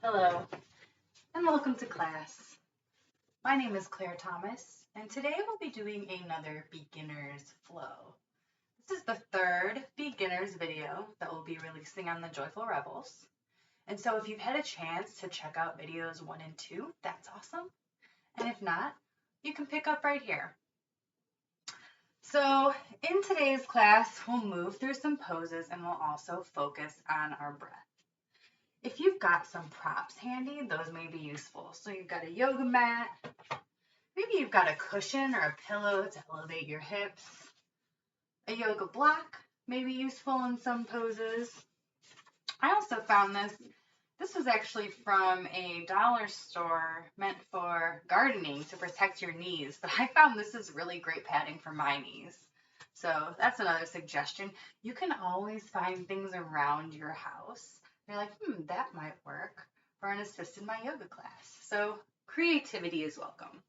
Hello, and welcome to class. My name is Claire Thomas, and today we'll be doing another beginner's flow. This is the third beginner's video that we'll be releasing on the Joyful Rebels. And so if you've had a chance to check out videos 1 and 2, that's awesome. And if not, you can pick up right here. So in today's class, we'll move through some poses and we'll also focus on our breath. If you've got some props handy, those may be useful. So you've got a yoga mat, maybe you've got a cushion or a pillow to elevate your hips. A yoga block may be useful in some poses. I also found this. This was actually from a dollar store meant for gardening to protect your knees, but I found this is really great padding for my knees. So that's another suggestion. You can always find things around your house. You're like, that might work for an assist in my yoga class. So creativity is welcome.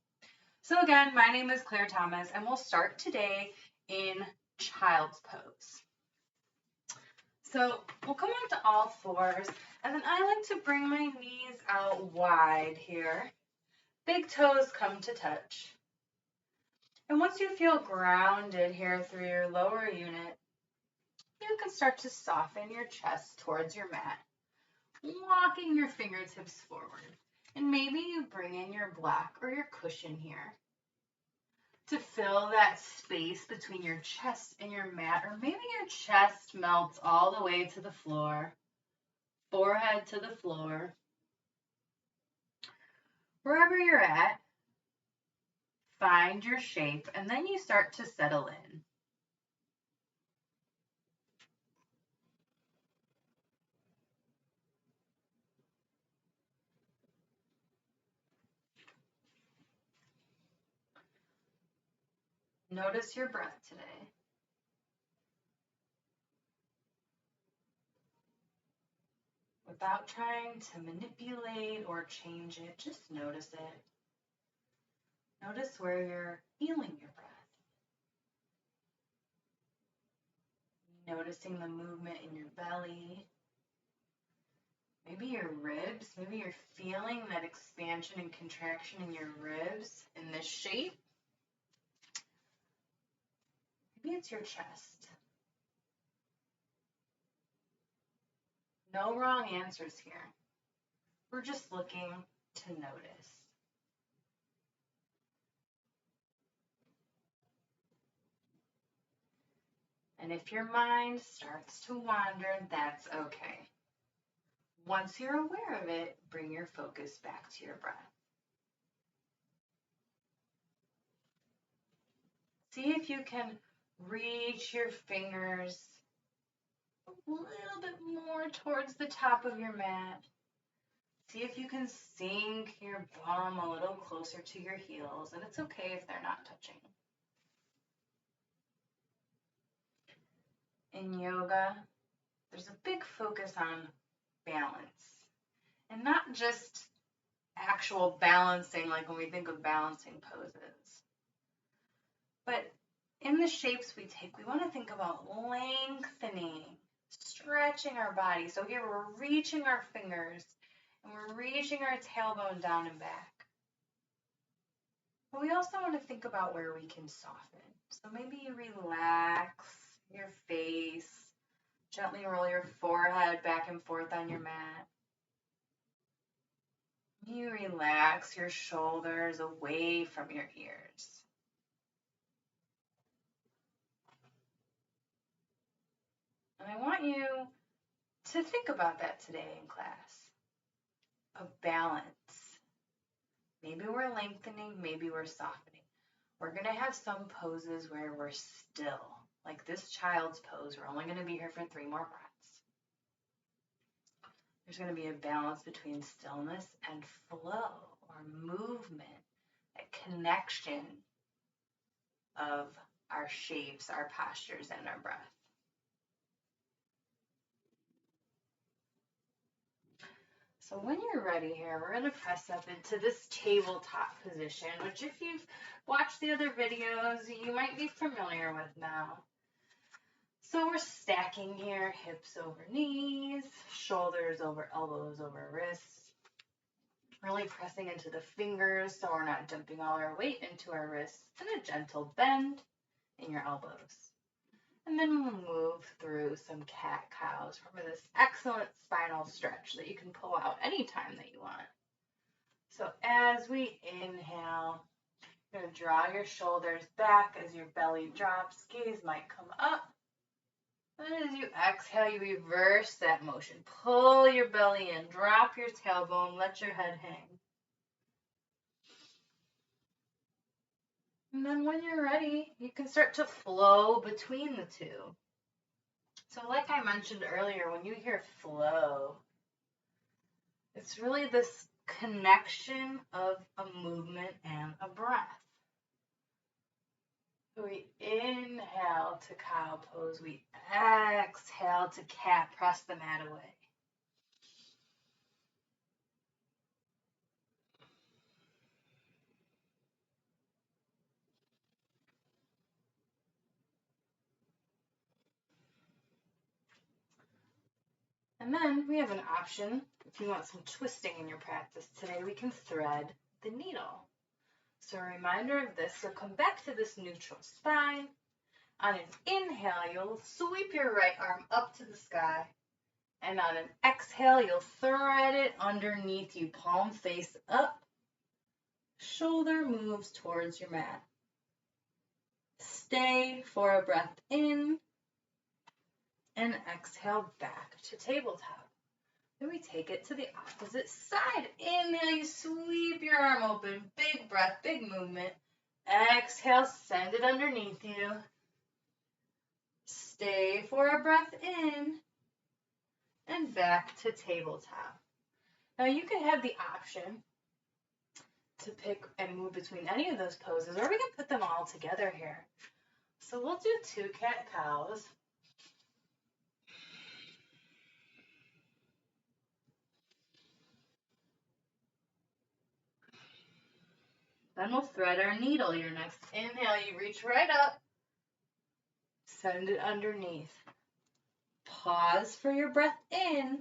So again, my name is Claire Thomas, and we'll start today in child's pose. So we'll come onto all fours, and then I like to bring my knees out wide here. Big toes come to touch. And once you feel grounded here through your lower unit, you can start to soften your chest towards your mat, walking your fingertips forward. And maybe you bring in your block or your cushion here to fill that space between your chest and your mat, or maybe your chest melts all the way to the floor, forehead to the floor. Wherever you're at, find your shape, and then you start to settle in. Notice your breath today. Without trying to manipulate or change it, just notice it. Notice where you're feeling your breath. Noticing the movement in your belly. Maybe your ribs. Maybe you're feeling that expansion and contraction in your ribs in this shape. Maybe it's your chest. No wrong answers here. We're just looking to notice. And if your mind starts to wander, that's okay. Once you're aware of it, bring your focus back to your breath. See if you can reach your fingers a little bit more towards the top of your mat. See if you can sink your bum a little closer to your heels, and it's okay if they're not touching. In yoga, there's a big focus on balance, and not just actual balancing like when we think of balancing poses. But in the shapes we take, we want to think about lengthening, stretching our body. So here we're reaching our fingers and we're reaching our tailbone down and back. But we also want to think about where we can soften. So maybe you relax your face, gently roll your forehead back and forth on your mat. You relax your shoulders away from your ears. And I want you to think about that today in class. A balance. Maybe we're lengthening, maybe we're softening. We're going to have some poses where we're still, like this child's pose. We're only going to be here for 3 more breaths. There's going to be a balance between stillness and flow, or movement, that connection of our shapes, our postures, and our breath. So when you're ready here, we're going to press up into this tabletop position, which if you've watched the other videos, you might be familiar with now. So we're stacking here, hips over knees, shoulders over elbows over wrists. Really pressing into the fingers so we're not dumping all our weight into our wrists, and a gentle bend in your elbows. And then we'll move through some cat-cows. Remember this excellent spinal stretch that you can pull out anytime that you want. So as we inhale, you're going to draw your shoulders back as your belly drops. Gaze might come up. And as you exhale, you reverse that motion. Pull your belly in, drop your tailbone, let your head hang. And then when you're ready, you can start to flow between the two. So like I mentioned earlier, when you hear flow, it's really this connection of a movement and a breath. So we inhale to cow pose, we exhale to cat, press the mat away. And then we have an option, if you want some twisting in your practice today, we can thread the needle. So a reminder of this, so come back to this neutral spine. On an inhale, you'll sweep your right arm up to the sky. And on an exhale, you'll thread it underneath you, palm face up. Shoulder moves towards your mat. Stay for a breath in. And exhale back to tabletop. Then we take it to the opposite side. Inhale, you sweep your arm open. Big breath, big movement. Exhale, send it underneath you. Stay for a breath in. And back to tabletop. Now you can have the option to pick and move between any of those poses, or we can put them all together here. So we'll do 2 cat-cows. Then we'll thread our needle. Your next inhale, you reach right up, send it underneath. Pause for your breath in.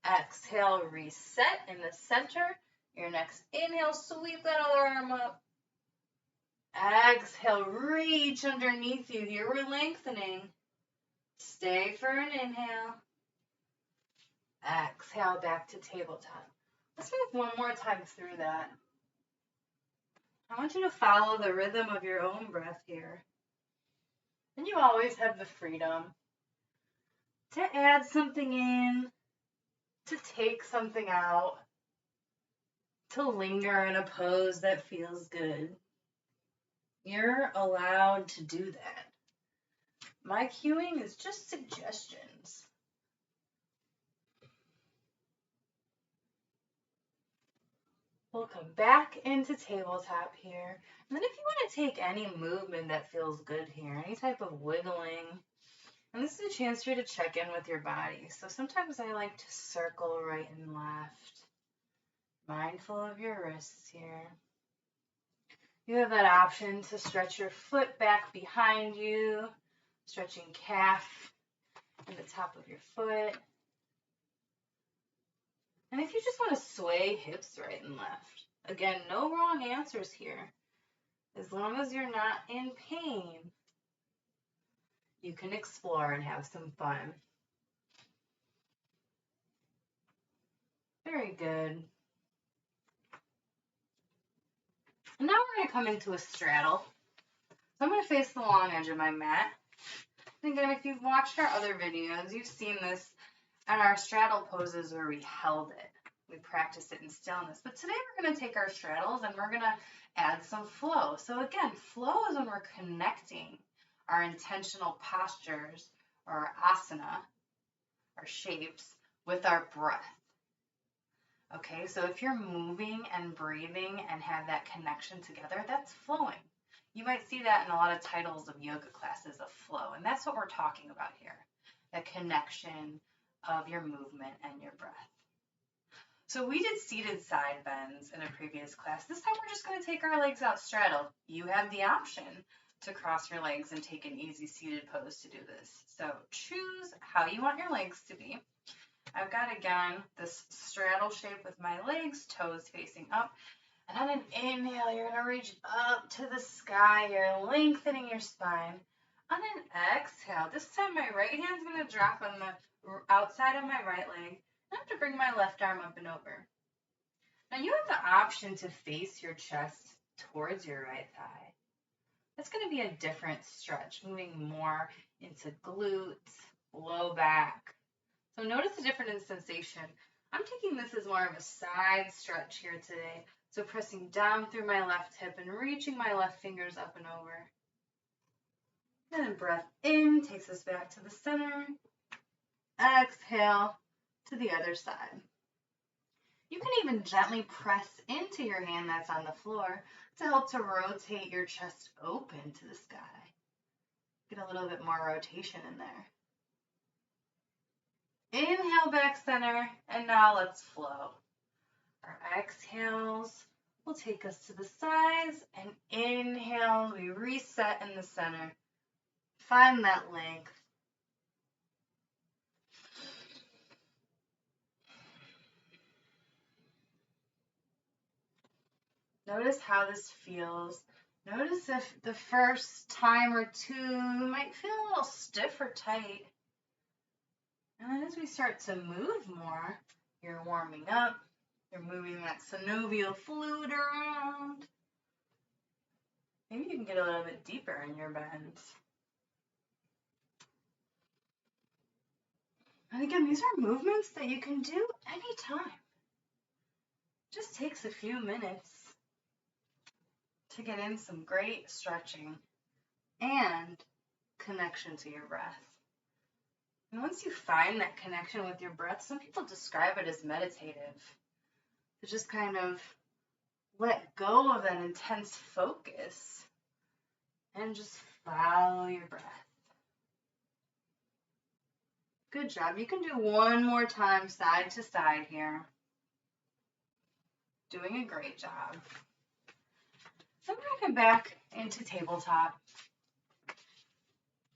Exhale, reset in the center. Your next inhale, sweep that other arm up. Exhale, reach underneath you. Here we're lengthening. Stay for an inhale. Exhale, back to tabletop. Let's move one more time through that. I want you to follow the rhythm of your own breath here. And you always have the freedom to add something in, to take something out, to linger in a pose that feels good. You're allowed to do that. My cueing is just suggestions. We'll come back into tabletop here. And then if you want to take any movement that feels good here, any type of wiggling, and this is a chance for you to check in with your body. So sometimes I like to circle right and left. Mindful of your wrists here. You have that option to stretch your foot back behind you, stretching calf and the top of your foot. And if you just want to sway hips right and left, again, no wrong answers here. As long as you're not in pain, you can explore and have some fun. Very good. And now we're going to come into a straddle. So I'm going to face the long edge of my mat. And again, if you've watched our other videos, you've seen this on our straddle poses where we held it. We practiced it in stillness. But today we're going to take our straddles and we're going to add some flow. So again, flow is when we're connecting our intentional postures or our asana, our shapes, with our breath. Okay, so if you're moving and breathing and have that connection together, that's flowing. You might see that in a lot of titles of yoga classes of flow, and that's what we're talking about here, the connection of your movement and your breath. So we did seated side bends in a previous class. This time we're just going to take our legs out straddle. You have the option to cross your legs and take an easy seated pose to do this. So choose how you want your legs to be. I've got, again, this straddle shape with my legs, toes facing up. And on an inhale, you're going to reach up to the sky. You're lengthening your spine. On an exhale, this time my right hand's going to drop on the outside of my right leg. I have to bring my left arm up and over. Now you have the option to face your chest towards your right thigh. That's going to be a different stretch, moving more into glutes, low back. So notice the difference in sensation. I'm taking this as more of a side stretch here today. So pressing down through my left hip and reaching my left fingers up and over. And then breath in takes us back to the center. Exhale to the other side. You can even gently press into your hand that's on the floor to help to rotate your chest open to the sky. Get a little bit more rotation in there. Inhale back center, and now let's flow. Our exhales will take us to the sides, and inhale, we reset in the center. Find that length. Notice how this feels. Notice if the first time or two you might feel a little stiff or tight. And then as we start to move more, you're warming up. You're moving that synovial fluid around. Maybe you can get a little bit deeper in your bends. And again, these are movements that you can do anytime. Just takes a few minutes to get in some great stretching and connection to your breath. And once you find that connection with your breath, some people describe it as meditative. To just kind of let go of that intense focus and just follow your breath. Good job. You can do one more time side to side here. Doing a great job. I'm going to come back into tabletop.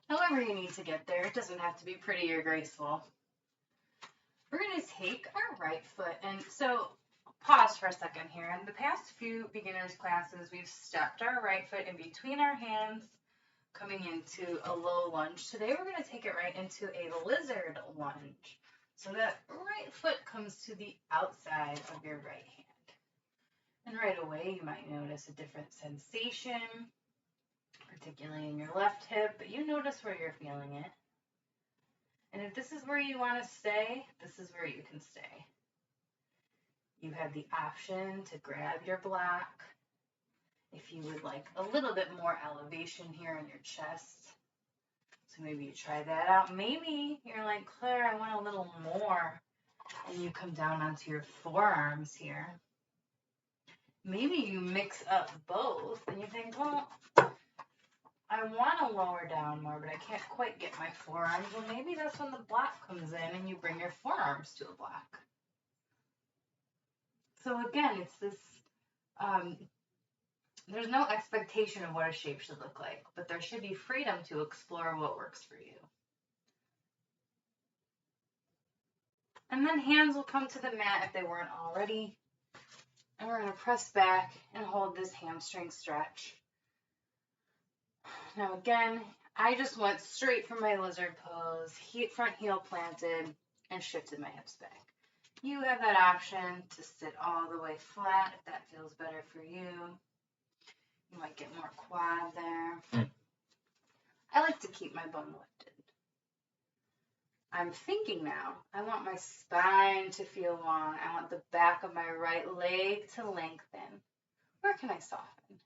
However you need to get there. It doesn't have to be pretty or graceful. We're going to take our right foot, and so pause for a second here. In the past few beginners classes, we've stepped our right foot in between our hands, coming into a low lunge. Today we're going to take it right into a lizard lunge. So that right foot comes to the outside of your right hand. And right away, you might notice a different sensation, particularly in your left hip, but you notice where you're feeling it. And if this is where you want to stay, this is where you can stay. You have the option to grab your block. If you would like a little bit more elevation here in your chest. So maybe you try that out. Maybe you're like, Claire, I want a little more. And you come down onto your forearms here. Maybe you mix up both and you think, well, I want to lower down more, but I can't quite get my forearms. Well, maybe that's when the block comes in and you bring your forearms to a block. So again, it's this, there's no expectation of what a shape should look like, but there should be freedom to explore what works for you. And then hands will come to the mat if they weren't already. And we're going to press back and hold this hamstring stretch. Now again, I just went straight from my lizard pose, front heel planted, and shifted my hips back. You have that option to sit all the way flat if that feels better for you. You might get more quad there. I like to keep my bum lifted. I'm thinking now, I want my spine to feel long. I want the back of my right leg to lengthen. Where can I soften?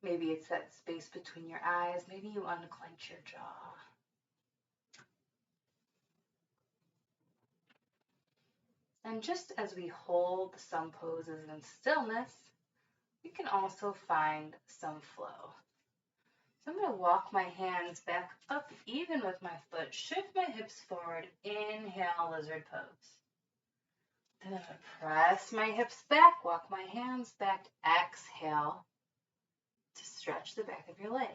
Maybe it's that space between your eyes. Maybe you unclench your jaw. And just as we hold some poses in stillness, we can also find some flow. So I'm going to walk my hands back up even with my foot, shift my hips forward, inhale, lizard pose. Then I'm going to press my hips back, walk my hands back, exhale to stretch the back of your leg.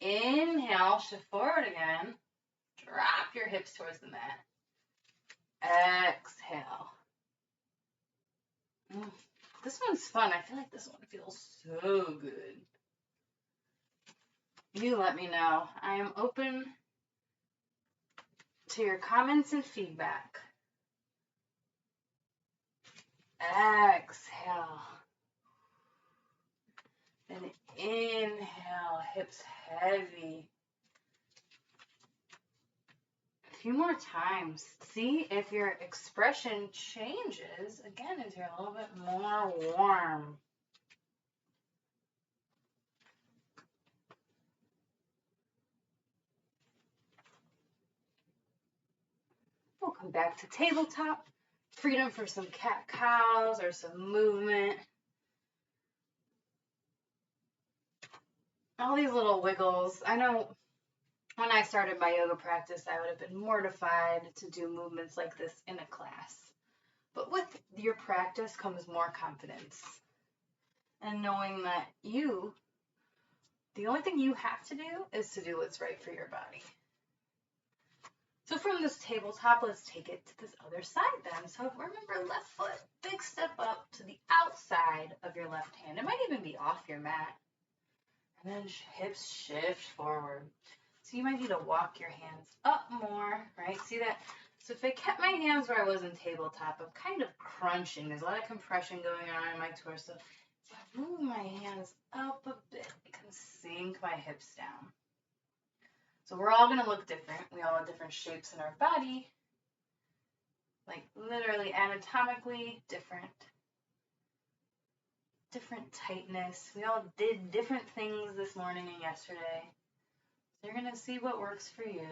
Inhale, shift forward again, drop your hips towards the mat. one's fun. I feel like this one feels so good. You let me know. I am open to your comments and feedback. Exhale. And inhale, hips heavy. A few more times. See if your expression changes, again, as you're a little bit more warm. We'll come back to tabletop. Freedom for some cat-cows or some movement. All these little wiggles. I know when I started my yoga practice, I would have been mortified to do movements like this in a class. But with your practice comes more confidence. And knowing that the only thing you have to do is to do what's right for your body. So from this tabletop, let's take it to this other side then. So remember, left foot, big step up to the outside of your left hand. It might even be off your mat. And then hips shift forward. So you might need to walk your hands up more, right? See that? So if I kept my hands where I was in tabletop, I'm kind of crunching. There's a lot of compression going on in my torso. If I move my hands up a bit, I can sink my hips down. So we're all going to look different. We all have different shapes in our body, like literally anatomically different tightness. We all did different things this morning and yesterday. So you're going to see what works for you.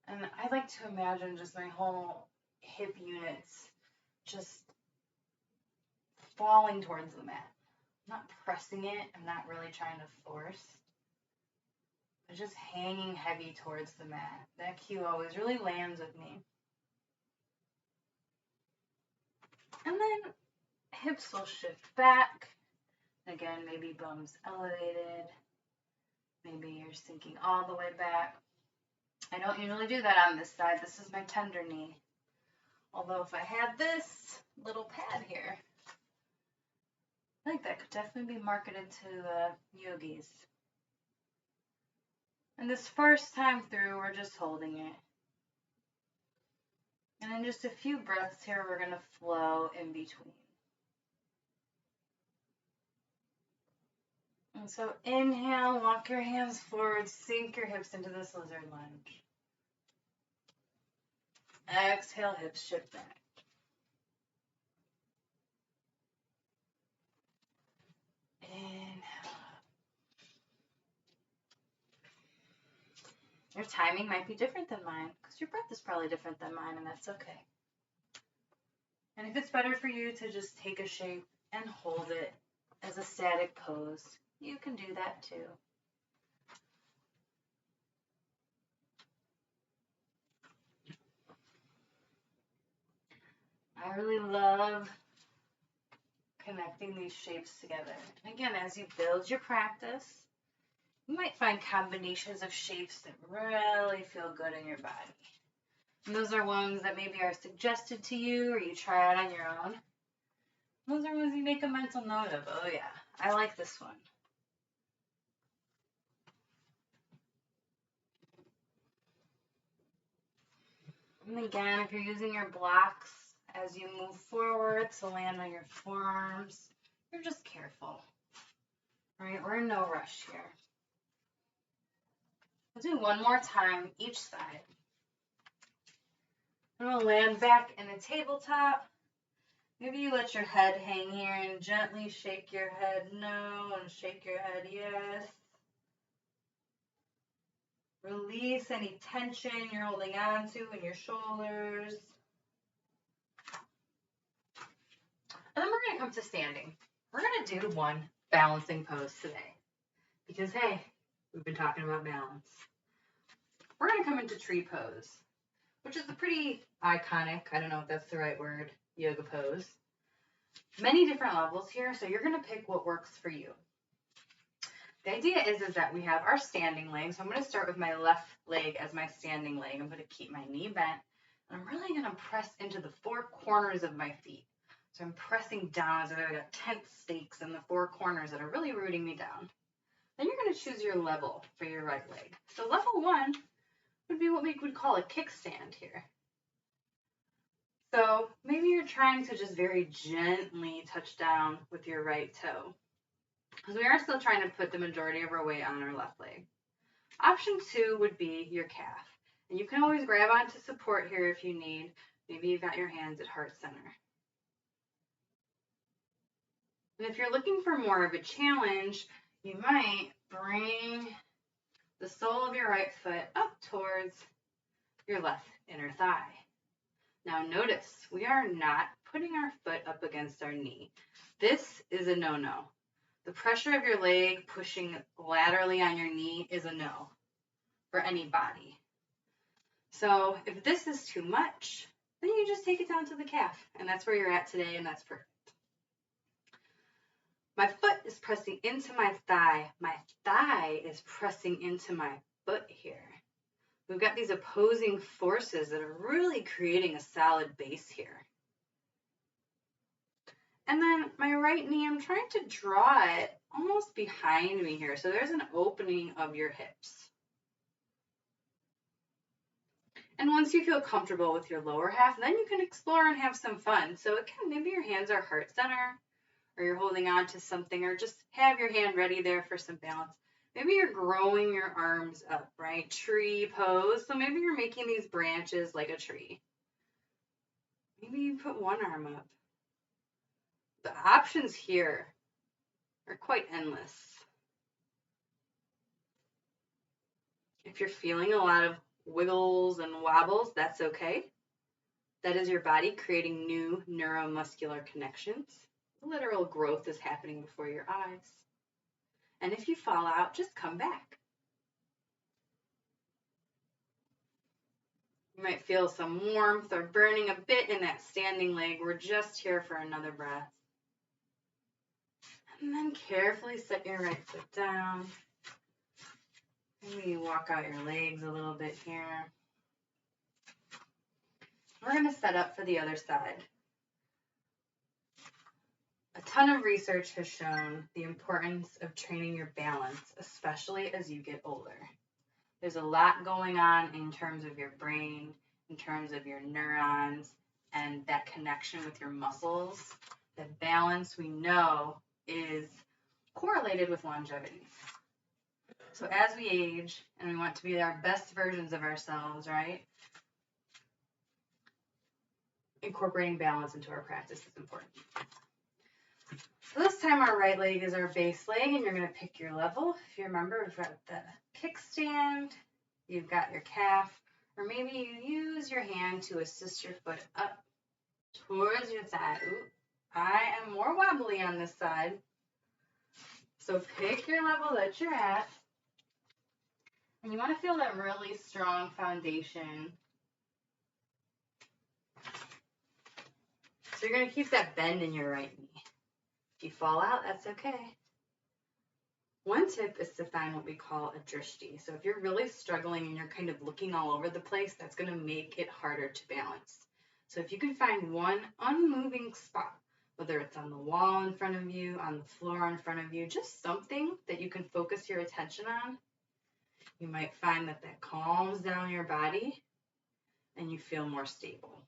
And I like to imagine just my whole hip units just falling towards the mat. I'm not pressing it. I'm not really trying to force. But just hanging heavy towards the mat. That cue always really lands with me. And then hips will shift back. Again, maybe bums elevated. Maybe you're sinking all the way back. I don't usually do that on this side. This is my tender knee. Although if I had this little pad here, I think that could definitely be marketed to yogis. And this first time through, we're just holding it. And in just a few breaths here, we're going to flow in between. And so inhale, walk your hands forward, sink your hips into this lizard lunge. Exhale, hips shift back. Inhale. Your timing might be different than mine because your breath is probably different than mine, and that's okay. And if it's better for you to just take a shape and hold it as a static pose, you can do that too. I really love connecting these shapes together. And again, as you build your practice, you might find combinations of shapes that really feel good in your body. And those are ones that maybe are suggested to you or you try out on your own. Those are ones you make a mental note of. Oh yeah, I like this one. And again, if you're using your blocks as you move forward to land on your forearms, you're just careful. All right, we're in no rush here. We'll do one more time each side. And we'll land back in a tabletop. Maybe you let your head hang here and gently shake your head no and shake your head yes. Release any tension you're holding on to in your shoulders. And then we're going to come to standing. We're going to do one balancing pose today. Because, hey, we've been talking about balance. We're going to come into tree pose, which is a pretty iconic, I don't know if that's the right word, yoga pose. Many different levels here, so you're going to pick what works for you. The idea is that we have our standing leg. So I'm going to start with my left leg as my standing leg. I'm going to keep my knee bent. And I'm really going to press into the four corners of my feet. So I'm pressing down as if I've got tense stakes in the four corners that are really rooting me down. Then you're going to choose your level for your right leg. So level 1 would be what we would call a kickstand here. So maybe you're trying to just very gently touch down with your right toe, because we are still trying to put the majority of our weight on our left leg. Option 2 would be your calf. And you can always grab onto support here if you need. Maybe you've got your hands at heart center. And if you're looking for more of a challenge, you might bring the sole of your right foot up towards your left inner thigh. Now notice, we are not putting our foot up against our knee. This is a no-no. The pressure of your leg pushing laterally on your knee is a no for any body. So if this is too much, then you just take it down to the calf, and that's where you're at today, and that's perfect. My foot is pressing into my thigh. My thigh is pressing into my foot here. We've got these opposing forces that are really creating a solid base here. And then my right knee, I'm trying to draw it almost behind me here. So there's an opening of your hips. And once you feel comfortable with your lower half, then you can explore and have some fun. So again, maybe your hands are heart center, or you're holding on to something, or just have your hand ready there for some balance. Maybe you're growing your arms up, right? Tree pose. So maybe you're making these branches like a tree. Maybe you put one arm up. The options here are quite endless. If you're feeling a lot of wiggles and wobbles, that's okay. That is your body creating new neuromuscular connections. Literal growth is happening before your eyes. And if you fall out, just come back. You might feel some warmth or burning a bit in that standing leg. We're just here for another breath. And then carefully set your right foot down. Maybe you walk out your legs a little bit here. We're going to set up for the other side. A ton of research has shown the importance of training your balance, especially as you get older. There's a lot going on in terms of your brain, in terms of your neurons, and that connection with your muscles. That balance, we know, is correlated with longevity. So as we age, and we want to be our best versions of ourselves, right? Incorporating balance into our practice is important. So this time our right leg is our base leg, and you're going to pick your level. If you remember, we've got the kickstand, you've got your calf, or maybe you use your hand to assist your foot up towards your thigh. Ooh, I am more wobbly on this side. So pick your level that you're at. And you want to feel that really strong foundation. So you're going to keep that bend in your right knee. If you fall out, that's okay. One tip is to find what we call a drishti. So if you're really struggling and you're kind of looking all over the place, that's going to make it harder to balance. So if you can find one unmoving spot, whether it's on the wall in front of you, on the floor in front of you, just something that you can focus your attention on, you might find that that calms down your body and you feel more stable.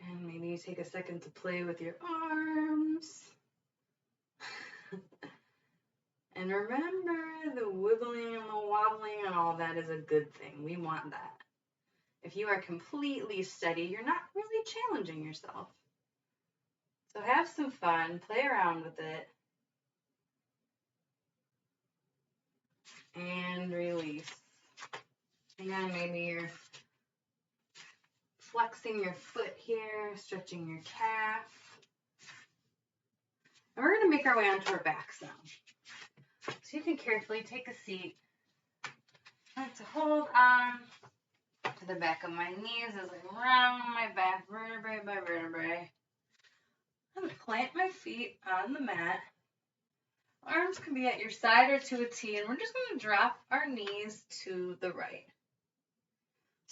And maybe you take a second to play with your arms. And remember, the wiggling and the wobbling and all that is a good thing. We want that. If you are completely steady, you're not really challenging yourself. So have some fun, play around with it. And release. Again, maybe you're flexing your foot here, stretching your calf. And we're going to make our way onto our backs now. So you can carefully take a seat. I like to hold on to the back of my knees as I round my back vertebrae by vertebrae. I'm going to plant my feet on the mat. Arms can be at your side or to a T, and we're just going to drop our knees to the right.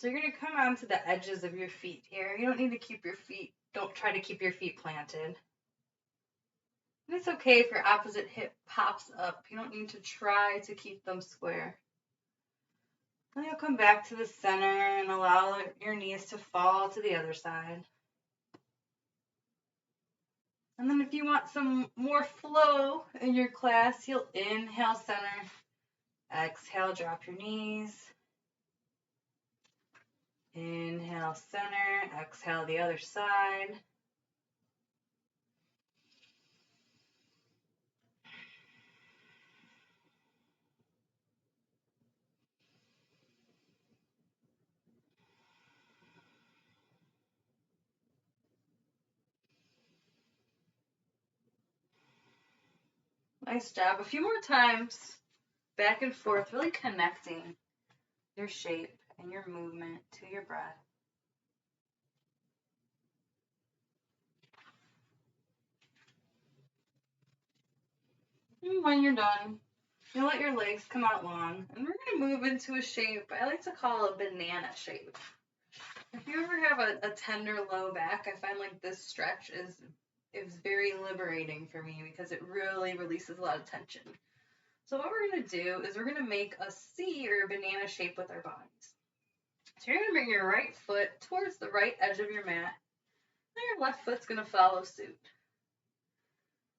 So you're going to come onto the edges of your feet here. You don't need to keep your feet, don't try to keep your feet planted. And it's okay if your opposite hip pops up. You don't need to try to keep them square. Then you'll come back to the center and allow your knees to fall to the other side. And then if you want some more flow in your class, you'll inhale center, exhale, drop your knees. Inhale center, exhale the other side. Nice job. A few more times, back and forth, really connecting your shape and your movement to your breath. And when you're done, you let your legs come out long, and we're going to move into a shape I like to call a banana shape. If you ever have a tender low back, I find like this stretch is very liberating for me because it really releases a lot of tension. So what we're going to do is we're going to make a C or a banana shape with our bodies. So you're going to bring your right foot towards the right edge of your mat, and your left foot's going to follow suit.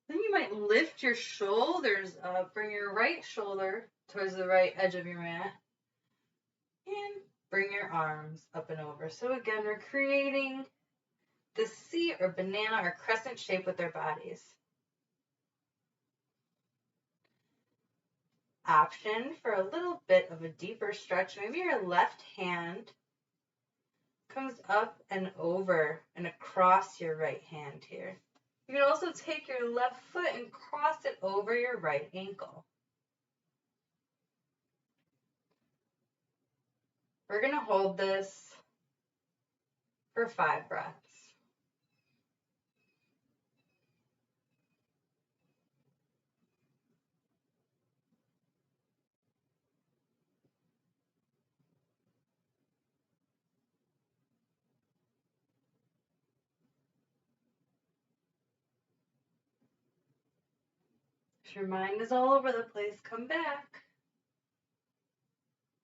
Then you might lift your shoulders up, bring your right shoulder towards the right edge of your mat, and bring your arms up and over. So again, we're creating the C or banana or crescent shape with our bodies. Option for a little bit of a deeper stretch, maybe your left hand comes up and over and across your right hand here. You can also take your left foot and cross it over your right ankle. We're going to hold this for 5 breaths. If your mind is all over the place, come back.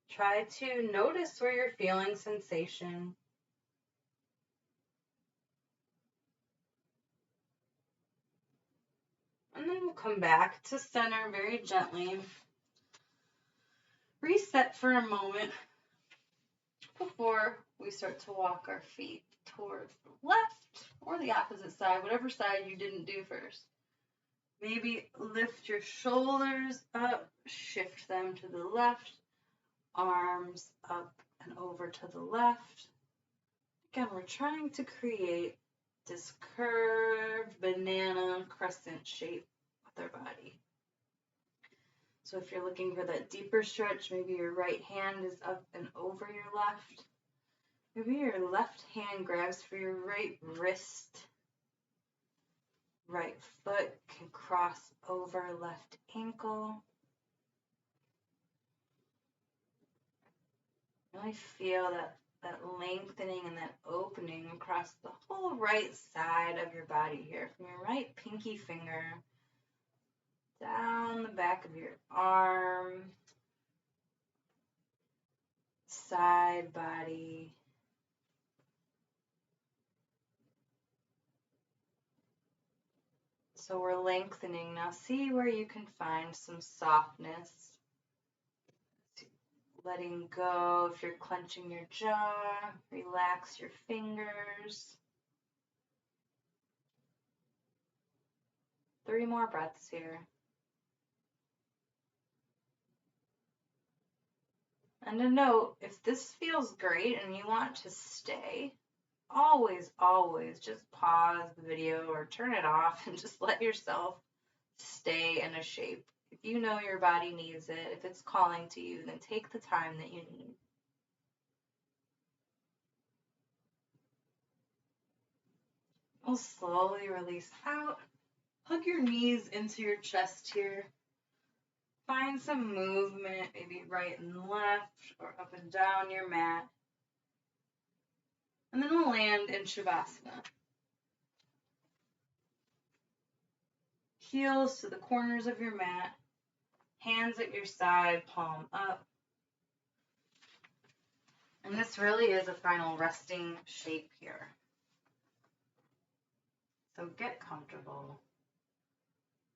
Try to notice where you're feeling sensation. And then we'll come back to center very gently. Reset for a moment before we start to walk our feet towards the left or the opposite side, whatever side you didn't do first. Maybe lift your shoulders up, shift them to the left, arms up and over to the left. Again, we're trying to create this curved banana crescent shape with our body. So if you're looking for that deeper stretch, maybe your right hand is up and over your left. Maybe your left hand grabs for your right wrist. Right foot can cross over left ankle. Really feel that lengthening and that opening across the whole right side of your body here. From your right pinky finger down the back of your arm, side body. So we're lengthening. Now see where you can find some softness. Letting go if you're clenching your jaw. Relax your fingers. 3 more breaths here. And a note, if this feels great and you want to stay, always just pause the video or turn it off and just let yourself stay in a shape. If you know your body needs it, if it's calling to you, then take the time that you need. We'll slowly release out. Hug your knees into your chest here. Find some movement, maybe right and left or up and down your mat. And then we'll land in Savasana. Heels to the corners of your mat, hands at your side, palm up. And this really is a final resting shape here. So get comfortable.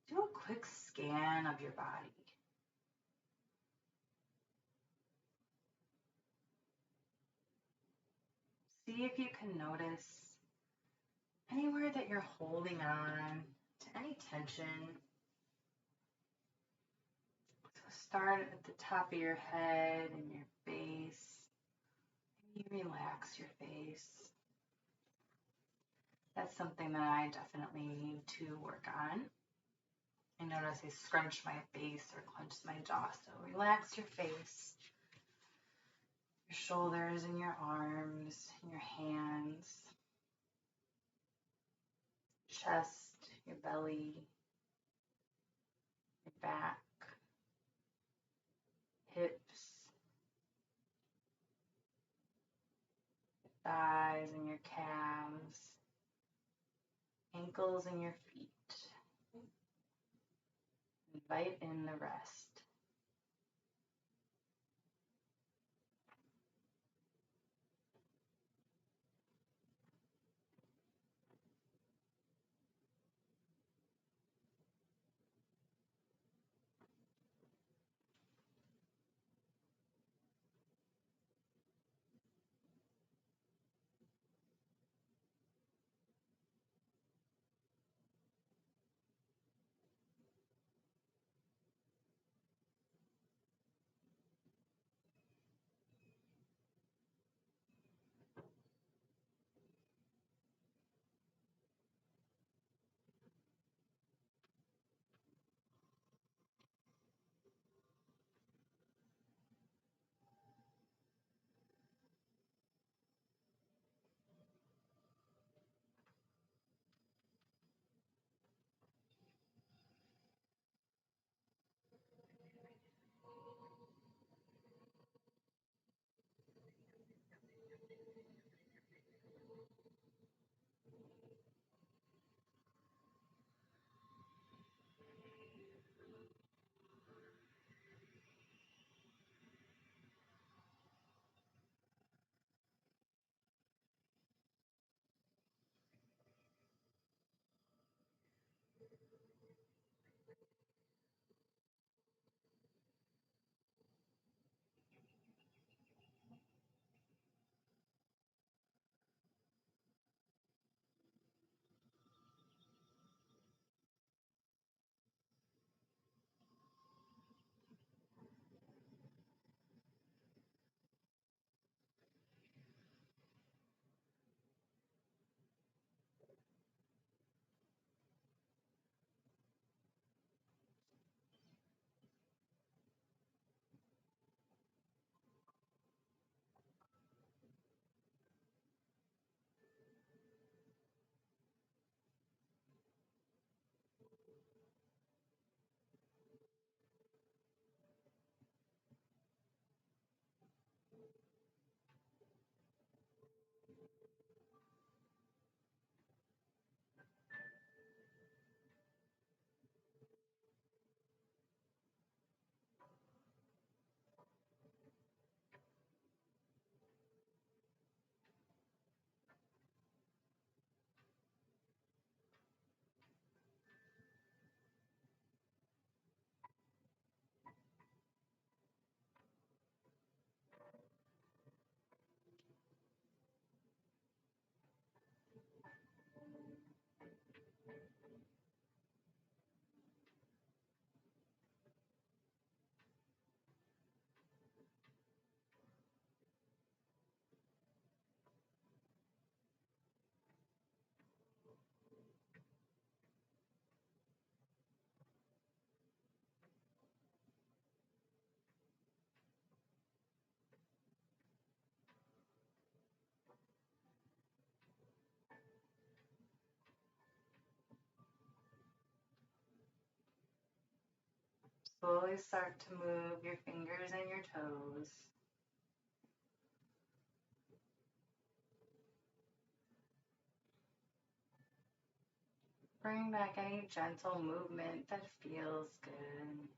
Do a quick scan of your body. See if you can notice anywhere that you're holding on to any tension. So start at the top of your head and your face. Maybe relax your face. That's something that I definitely need to work on. I notice I scrunch my face or clench my jaw, so relax your face, your shoulders and your arms, and your hands, chest, your belly, your back, hips, thighs and your calves, ankles and your feet. Invite in the rest. Slowly start to move your fingers and your toes. Bring back any gentle movement that feels good.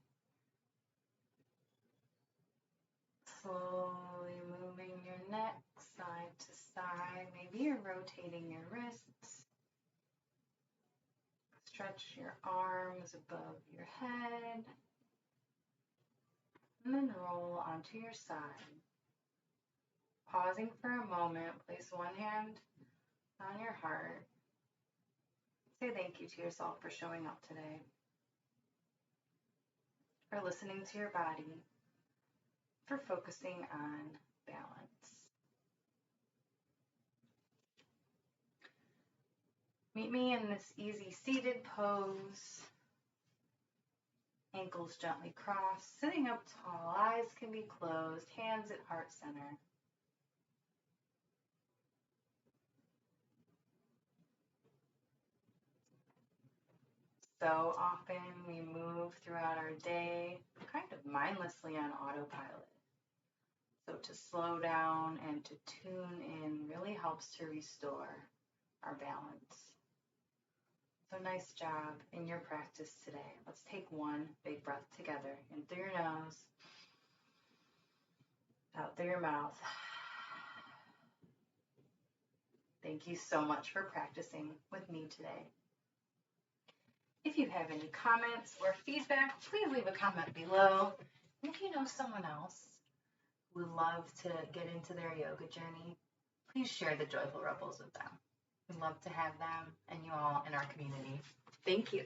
Slowly moving your neck side to side. Maybe you're rotating your wrists. Stretch your arms above your head. And then roll onto your side. Pausing for a moment, place one hand on your heart. Say thank you to yourself for showing up today, for listening to your body, for focusing on balance. Meet me in this easy seated pose. Ankles gently crossed, sitting up tall, eyes can be closed, hands at heart center. So often we move throughout our day kind of mindlessly on autopilot. So to slow down and to tune in really helps to restore our balance. So nice job in your practice today. Let's take one big breath together. In through your nose, out through your mouth. Thank you so much for practicing with me today. If you have any comments or feedback, please leave a comment below. And if you know someone else who would love to get into their yoga journey, please share the Joyful Rebels with them. We'd love to have them and you all in our community. Thank you.